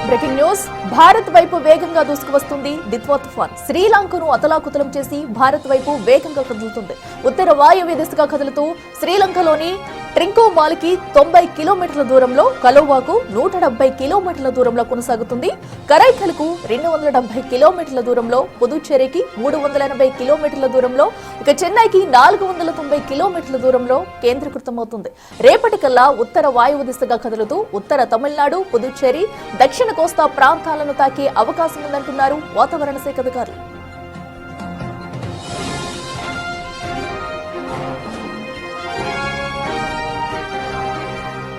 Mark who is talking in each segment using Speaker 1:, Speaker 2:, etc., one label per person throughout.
Speaker 1: Breaking news Bharat వైపు వేగంగా దూసుకువస్తుంది దిత్వా తుఫాన్. శ్రీలంకను అతలాకుతలం చేసి భారత్ వైపు వేగంగా కదులుతుంది. ఉత్తర వాయువ్య దిశగా కదులుతూ శ్రీలంకలోని ట్రింకోమాలికి 90 కిలోమీటర్ల దూరంలో, కలోవాకు 170 కిలోమీటర్ల దూరంలో కొనసాగుతుంది. కరైకల్కు 270 కిలోమీటర్ల దూరంలో, పుదుచ్చేరికి 380 కిలోమీటర్ల దూరంలో, ఇక చెన్నైకి 490 కిలోమీటర్ల దూరంలో కేంద్రీకృతమవుతుంది. రేపటికల్లా ఉత్తర వాయువ్య దిశగా కదులుతూ ఉత్తర తమిళనాడు, పుదుచ్చేరి, దక్షిణ కోస్తా ప్రాంతాలను తాకే అవకాశం ఉందంటున్నారు వాతావరణ శాఖ అధికారులు.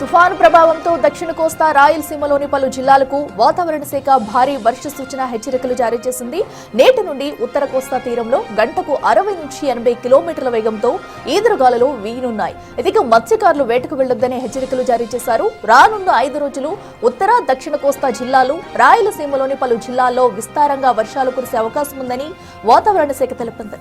Speaker 1: తుఫాను ప్రభావంతో దక్షిణ కోస్తా, రాయలసీమలోని పలు జిల్లాలకు వాతావరణ శాఖ భారీ వర్ష సూచన హెచ్చరికలు జారీ చేసింది. నేటి నుండి ఉత్తర కోస్తా తీరంలో గంటకు 60 నుంచి 80 కిలోమీటర్ల వేగంతో ఈదురుగాలులు వీయనున్నాయి. ఇదిగో మత్స్యకారులు వేటకు వెళ్లొద్దనే హెచ్చరికలు జారీ చేశారు. రానున్న 5 రోజులు ఉత్తర, దక్షిణ కోస్తా జిల్లాలు, రాయలసీమలోని పలు జిల్లాల్లో విస్తారంగా వర్షాలు కురిసే అవకాశం ఉందని వాతావరణ శాఖ తెలిపింది.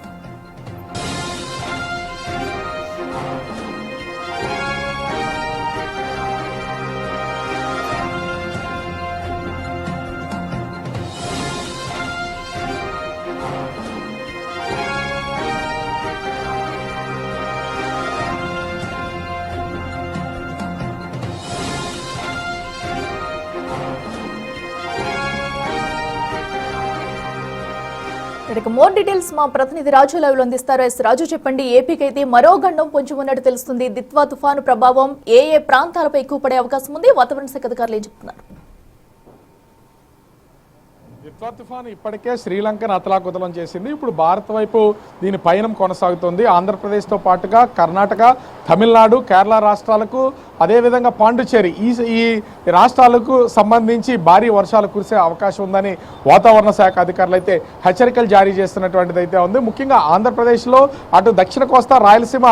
Speaker 1: మోర్ డీటెయిల్స్ మా ప్రతినిధి రాజు లైవ్ లో అందిస్తారు. రాజు, చెప్పండి. ఏపీకి అయితే మరో గండం పొంచి ఉన్నట్టు తెలుస్తుంది. దిత్వా తుఫాను ప్రభావం ఏ ప్రాంతాలపై ఎక్కువ పడే అవకాశం ఉంది? వాతావరణ శాఖ అధికారులు ఏం చెప్తున్నారు?
Speaker 2: దిత్వా తుఫాను ఇప్పటికే శ్రీలంకను అతలాకుతలం చేసింది. ఇప్పుడు భారత్ వైపు దీని పయనం కొనసాగుతుంది. ఆంధ్రప్రదేశ్తో పాటుగా కర్ణాటక, తమిళనాడు, కేరళ రాష్ట్రాలకు, అదేవిధంగా పాండిచ్చేరి, ఈ రాష్ట్రాలకు సంబంధించి భారీ వర్షాలు కురిసే అవకాశం ఉందని వాతావరణ శాఖ అధికారులు అయితే హెచ్చరికలు జారీ చేస్తున్నటువంటిది అయితే ఉంది. ముఖ్యంగా ఆంధ్రప్రదేశ్లో అటు దక్షిణ కోస్తా, రాయలసీమ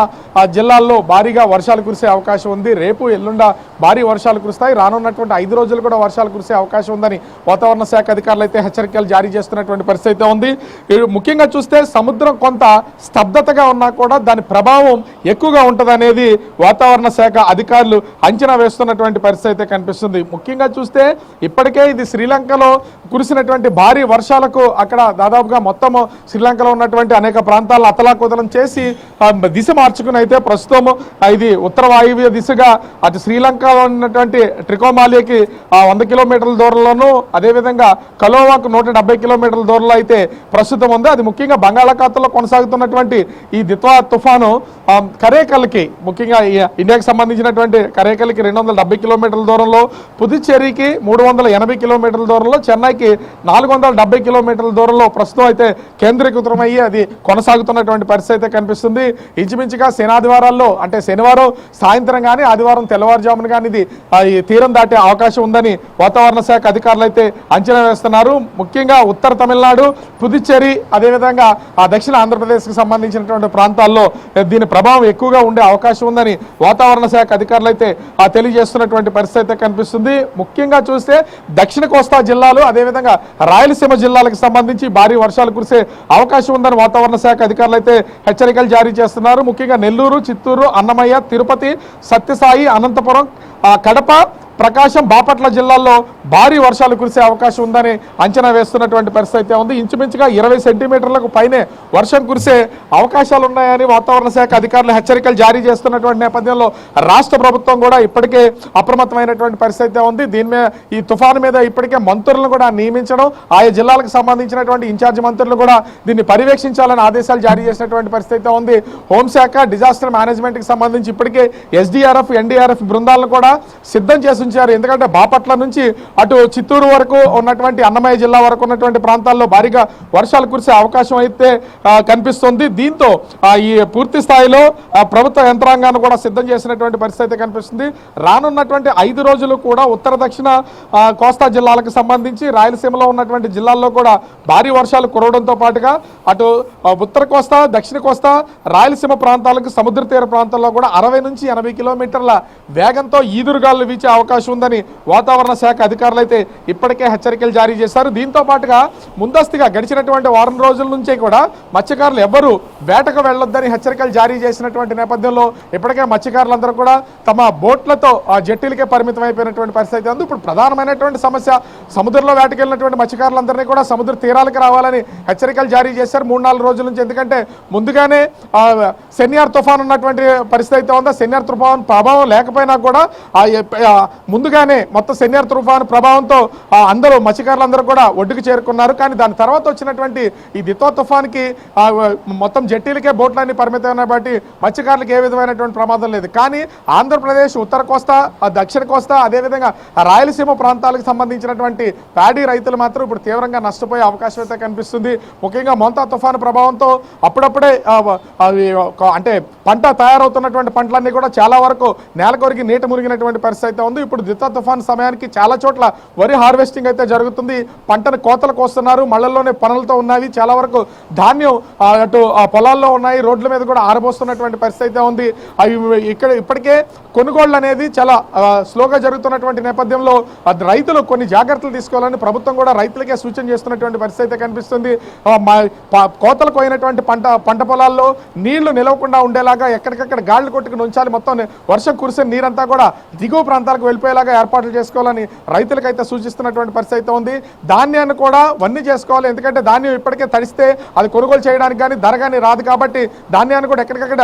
Speaker 2: జిల్లాల్లో భారీగా వర్షాలు కురిసే అవకాశం ఉంది. రేపు ఎల్లుండ భారీ వర్షాలు కురుస్తాయి. రానున్నటువంటి 5 రోజులు కూడా వర్షాలు కురిసే అవకాశం ఉందని వాతావరణ శాఖ అధికారులు అయితే హెచ్చరికలు జారీ చేస్తున్నటువంటి పరిస్థితి అయితే ఉంది. ముఖ్యంగా చూస్తే సముద్రం కొంత స్తబ్దతగా ఉన్నా కూడా దాని ప్రభావం ఎక్కువగా ఉంటుందనేది వాతావరణ శాఖ అధికారులు అంచనా వేస్తున్నటువంటి పరిస్థితి అయితే కనిపిస్తుంది. ముఖ్యంగా చూస్తే ఇప్పటికే ఇది శ్రీలంకలో కురిసినటువంటి భారీ వర్షాలకు అక్కడ దాదాపుగా మొత్తం శ్రీలంకలో ఉన్నటువంటి అనేక ప్రాంతాలను అతలాకుతలం చేసి దిశ మార్చుకుని అయితే ప్రస్తుతం ఇది ఉత్తర వాయువ్య దిశగా అటు శ్రీలంకలో ఉన్నటువంటి ట్రికోమాలియాకి 100 కిలోమీటర్ల దూరంలోనూ, అదేవిధంగా కలోవాకు 170 కిలోమీటర్ల దూరంలో అయితే ప్రస్తుతం ఉంది. అది ముఖ్యంగా బంగాళాఖాతంలో కొనసాగుతున్నటువంటి ఈ దిత్వా తుఫాను కరైకల్కి, ముఖ్యంగా ఇండియాకి సంబంధించినటువంటి కరైకల్కి 270 కిలోమీటర్ల దూరంలో, పుదుచ్చేరికి 380 కిలోమీటర్ల దూరంలో, చెన్నైకి 470 కిలోమీటర్ల దూరంలో ప్రస్తుతం అయితే కేంద్రీకృతమయ్యి అది కొనసాగుతున్నటువంటి పరిస్థితి అయితే కనిపిస్తుంది. ఇంచుమించుగా శనాదివారాల్లో, అంటే శనివారం సాయంత్రం కానీ ఆదివారం తెల్లవారుజామున కానీ ఇది ఈ తీరం దాటే అవకాశం ఉందని వాతావరణ శాఖ అధికారులు అయితే అంచనా వేస్తున్నారు. ముఖ్యంగా ఉత్తర తమిళనాడు, పుదుచ్చేరి, అదేవిధంగా దక్షిణ ఆంధ్రప్రదేశ్కి సంబంధించినటువంటి ప్రాంతాల్లో దీని ప్రభావం ఎక్కువగా ఉండే అవకాశం ఉందని వాతావరణ శాఖ అధికారులు అయితే తెలియజేస్తున్నటువంటి పరిస్థితి అయితే కనిపిస్తుంది. ముఖ్యంగా చూస్తే దక్షిణ కోస్తా జిల్లాలు, అదేవిధంగా రాయలసీమ జిల్లాలకు సంబంధించి భారీ వర్షాలు కురిసే అవకాశం ఉందని వాతావరణ శాఖ అధికారులు అయితే హెచ్చరికలు జారీ చేస్తున్నారు. ముఖ్యంగా నెల్లూరు, చిత్తూరు, అన్నమయ్య, తిరుపతి, సత్యసాయి, అనంతపురం, కడప, ప్రకాశం, బాపట్ల జిల్లాల్లో భారీ వర్షాలు కురిసే అవకాశం ఉందని అంచనా వేస్తున్నటువంటి పరిస్థితి అయితే ఉంది. ఇంచుమించుగా 20 సెంటీమీటర్లకు పైనే వర్షం కురిసే అవకాశాలు ఉన్నాయని వాతావరణ శాఖ అధికారులు హెచ్చరికలు జారీ చేస్తున్నటువంటి నేపథ్యంలో రాష్ట్ర ప్రభుత్వం కూడా ఇప్పటికే అప్రమత్తమైనటువంటి పరిస్థితి అయితే ఉంది. దీని మీద, ఈ తుఫాను మీద ఇప్పటికే మంత్రులను కూడా నియమించడం, ఆయా జిల్లాలకు సంబంధించినటువంటి ఇన్ఛార్జి మంత్రులు కూడా దీన్ని పర్యవేక్షించాలని ఆదేశాలు జారీ చేసినటువంటి పరిస్థితి అయితే ఉంది. హోంశాఖ, డిజాస్టర్ మేనేజ్మెంట్కి సంబంధించి ఇప్పటికే ఎస్డీఆర్ఎఫ్, ఎన్డీఆర్ఎఫ్ బృందాలను కూడా సిద్ధం చేసి ఉంచారు. ఎందుకంటే బాపట్ల నుంచి అటు చిత్తూరు వరకు ఉన్నటువంటి, అన్నమయ్య జిల్లా వరకు ఉన్నటువంటి ప్రాంతాల్లో భారీగా వర్షాలు కురిసే అవకాశం అయితే కనిపిస్తుంది. దీంతో ఈ పూర్తి స్థాయిలో ప్రభుత్వ యంత్రాంగాన్ని కూడా సిద్ధం చేసినటువంటి పరిస్థితి కనిపిస్తుంది. రానున్నటువంటి 5 రోజులు కూడా ఉత్తర, దక్షిణ కోస్తా జిల్లాలకు సంబంధించి రాయలసీమలో ఉన్నటువంటి జిల్లాల్లో కూడా భారీ వర్షాలు కురవడంతో పాటుగా అటు ఉత్తర కోస్తా, దక్షిణ కోస్తా, రాయలసీమ ప్రాంతాలకు, సముద్ర తీర ప్రాంతాల్లో కూడా 60 నుంచి 80 కిలోమీటర్ల వేగంతో ఈదురుగాలు వీచే అవకాశం అవకాశం ఉందని వాతావరణ శాఖ అధికారులు అయితే ఇప్పటికే హెచ్చరికలు జారీ చేశారు. దీంతో పాటుగా ముందస్తుగా గడిచినటువంటి వారం రోజుల నుంచే కూడా మత్స్యకారులు ఎవ్వరూ వేటకు వెళ్లొద్దని హెచ్చరికలు జారీ చేసినటువంటి నేపథ్యంలో ఇప్పటికే మత్స్యకారులందరూ కూడా తమ బోట్లతో ఆ జట్టీలకే పరిమితం అయిపోయినటువంటి పరిస్థితి ఉంది. ఇప్పుడు ప్రధానమైనటువంటి సమస్య సముద్రంలో వేటకెళ్ళినటువంటి మత్స్యకారులందరినీ కూడా సముద్ర తీరాలకు రావాలని హెచ్చరికలు జారీ చేశారు 3-4 రోజుల నుంచి. ఎందుకంటే ముందుగానే సెన్యార్ తుఫాన్ ఉన్నటువంటి పరిస్థితి అయితే ఉందా. సెన్యార్ తుఫాన్ ప్రభావం లేకపోయినా కూడా ముందుగానే మొత్తం సెన్యార్ తుఫాన్ ప్రభావంతో అందరూ మత్స్యకారులందరూ కూడా ఒడ్డుకు చేరుకున్నారు. కానీ దాని తర్వాత వచ్చినటువంటి ఈ దిత్వా తుఫాన్కి మొత్తం జట్టీలకే బోట్లన్నీ పరిమితమైన బట్టి మత్స్యకారులకు ఏ విధమైనటువంటి ప్రమాదం లేదు. కానీ ఆంధ్రప్రదేశ్ ఉత్తర కోస్తా దక్షిణ కోస్తా అదేవిధంగా రాయలసీమ ప్రాంతాలకు సంబంధించినటువంటి ప్యాడీ రైతులు మాత్రం ఇప్పుడు తీవ్రంగా నష్టపోయే అవకాశం అయితే కనిపిస్తుంది. ముఖ్యంగా మోంతా తుఫాను ప్రభావంతో అప్పుడప్పుడే అంటే పంట తయారవుతున్నటువంటి పంటలన్నీ కూడా చాలా వరకు నేల కొరికి నీట మునిగినటువంటి పరిస్థితి అయితే ఉంది. ఇప్పుడు దిత్వా తుఫాను సమయానికి చాలా చోట్ల వరి హార్వెస్టింగ్ అయితే జరుగుతుంది. పంటను కోతలు కోస్తున్నారు, మళ్ళల్లోనే పనులతో ఉన్నవి. చాలా వరకు ధాన్యం అటు పొలాల్లో ఉన్నాయి, రోడ్ల మీద కూడా ఆరబోస్తున్నటువంటి పరిస్థితి అయితే ఉంది. అవి ఇక్కడ ఇప్పటికే కొనుగోళ్లు అనేది చాలా స్లోగా జరుగుతున్నటువంటి నేపథ్యంలో రైతులు కొన్ని జాగ్రత్తలు తీసుకోవాలని ప్రభుత్వం కూడా రైతులకే సూచన చేస్తున్నటువంటి పరిస్థితి అయితే కనిపిస్తుంది. కోతలకు పోయినటువంటి పంట పొలాల్లో నీళ్లు నిలవకుండా ఉండేలాగా ఎక్కడికక్కడ గాళ్లు కొట్టుకుని ఉంచాలి. మొత్తం వర్షం కురిసే నీరంతా కూడా దిగువ ప్రాంతాలకు వెళ్ళిపోయేలాగా ఏర్పాట్లు చేసుకోవాలని రైతులకైతే సూచిస్తున్నటువంటి పరిస్థితి అయితే ఉంది. ధాన్యాన్ని కూడా వన్నీ చేసుకోవాలి. ఎందుకంటే ధాన్యం ఇప్పటికే తడిస్తే అది కొనుగోలు చేయడానికి కానీ ధర కానీ రాదు. కాబట్టి ధాన్యాన్ని కూడా ఎక్కడికక్కడ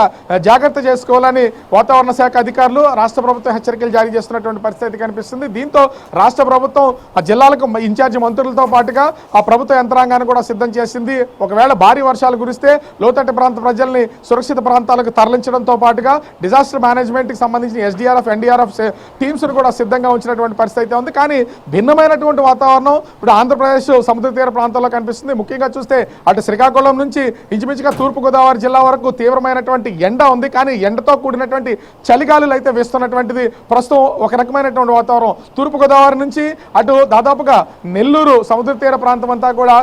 Speaker 2: జాగ్రత్త చేసుకోవాలని వాతావరణ శాఖ అధికారులు రాష్ట్ర ప్రభుత్వం హెచ్చరికలు జారీ చేస్తున్నటువంటి పరిస్థితి కనిపిస్తుంది. దీంతో రాష్ట్ర ప్రభుత్వం ఆ జిల్లాలకు ఇన్ఛార్జి మంత్రులతో పాటుగా ఆ ప్రభుత్వ యంత్రాంగాన్ని కూడా సిద్ధం చేసింది. ఒకవేళ భారీ వర్షాలు కురిస్తే లోతట్టు ప్రాంత ప్రజల్ని సురక్షిత ప్రాంతాలకు తరలించడంతో పాటుగా డిజాస్టర్ మేనేజ్మెంట్కి సంబంధించిన ఎస్డీఆర్ఎఫ్ ఎన్డీఆర్ఎఫ్ టీమ్స్ను కూడా సిద్ధంగా ఉంచినటువంటి పరిస్థితి అయితే ఉంది. కానీ భిన్నమైనటువంటి వాతావరణం ఇప్పుడు ఆంధ్రప్రదేశ్ సముద్ర తీర ప్రాంతాల్లో కనిపిస్తుంది. ముఖ్యంగా చూస్తే అటు శ్రీకాకుళం నుంచి ఇంచుమించుగా తూర్పుగోదావరి జిల్లా వరకు తీవ్రమైనటువంటి ఎండ ఉంది. కానీ ఎండతో కూడినటువంటి చలిగాలులు అయితే వేస్తున్నటువంటిది ప్రస్తుతం ఒక రకమైనటువంటి వాతావరణం. తూర్పుగోదావరి నుంచి అటు దాదాపుగా నెల్లూరు సముద్ర తీర ప్రాంతం అంతా కూడా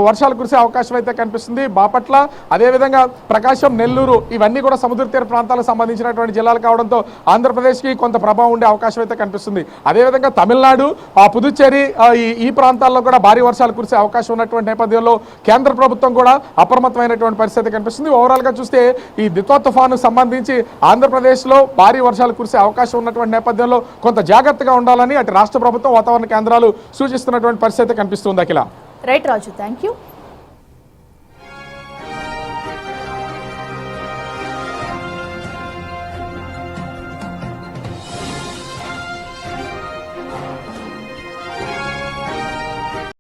Speaker 2: వర్షాలు కురిసే అవకాశం అయితే కనిపిస్తుంది. బాపట్ల అదేవిధంగా ప్రకాశం, నెల్లూరు ఇవన్నీ కూడా సముద్ర తీర ప్రాంతాలకు సంబంధించినటువంటి జిల్లాలు కావడంతో ఆంధ్రప్రదేశ్కి కొంత ప్రభావం ఉండే అవకాశం అయితే కనిపిస్తుంది. అదేవిధంగా తమిళనాడు, పుదుచ్చేరి ఈ ప్రాంతాల్లో కూడా భారీ వర్షాలు కురిసే అవకాశం ఉన్నటువంటి నేపథ్యంలో కేంద్ర ప్రభుత్వం కూడా అప్రమత్తమైనటువంటి పరిస్థితి కనిపిస్తుంది. ఓవరాల్గా చూస్తే ఈ దిత్వా తుఫాను సంబంధించి ఆంధ్రప్రదేశ్లో భారీ వర్షాలు కురిసే అవకాశం ఉన్నటువంటి నేపథ్యంలో కొంత జాగ్రత్తగా ఉండాలని అటు రాష్ట్ర ప్రభుత్వం వాతావరణ కేంద్రాలు సూచిస్తున్నటువంటి పరిస్థితి కనిపిస్తుంది. Akhila.
Speaker 1: Right Raju, thank you.